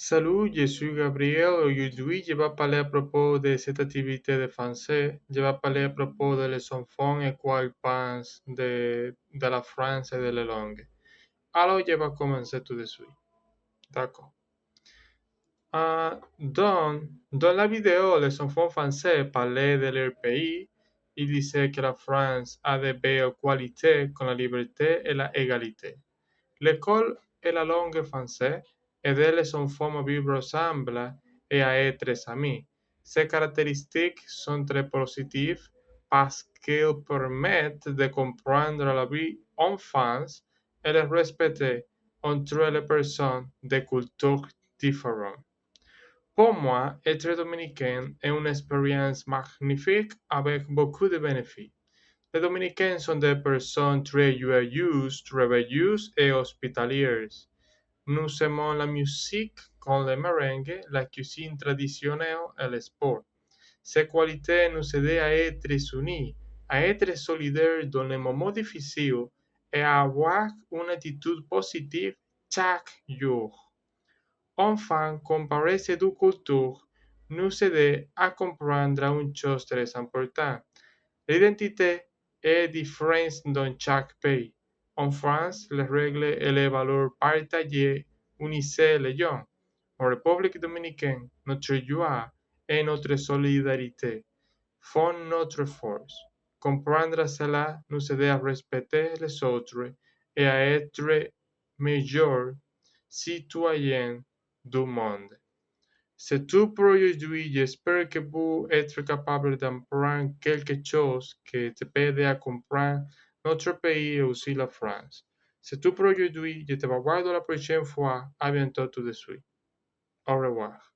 Salut, je suis Gabriel. Aujourd'hui, je vais parler à propos de cette activité de français. Je vais parler à propos de les enfants et quoi ils pensent de la France et de la langue. Alors, je vais commencer tout de suite. D'accord. Dans la vidéo, les enfants français parlaient de leur pays. Ils disaient que la France a de belles qualités comme la liberté et l'égalité. L'école et la langue française aident les enfants à vivre ensemble et à être amis. Ces caractéristiques sont très positives parce qu'elles permettent de comprendre la vie en France et de respecter entre les personnes de cultures différentes. Pour moi, être dominicain est une expérience magnifique avec beaucoup de bénéfices. Les Dominicains sont des personnes très joyeuses, réveilleuses et hospitalières. Nous aimons la musique comme le merengue, la cuisine traditionnelle et le sport. Ces qualités nous aident à être unis, à être solidaires dans les moments difficiles et à avoir une attitude positive chaque jour. Enfin, comparer ces deux cultures nous aide à comprendre une chose très importante. L'identité est différente dans chaque pays. En France, les règles et les valeurs partagées unissent les gens. En République dominicaine, notre joie et notre solidarité font notre force. Comprendre cela nous aide à respecter les autres et à être meilleurs citoyens du monde. C'est tout pour aujourd'hui. J'espère que vous êtes capable d'apprendre quelque chose qui te aide à comprendre notre pays et aussi la France. C'est tout pour aujourd'hui. Je te vois la prochaine fois. À bientôt tout de suite. Au revoir.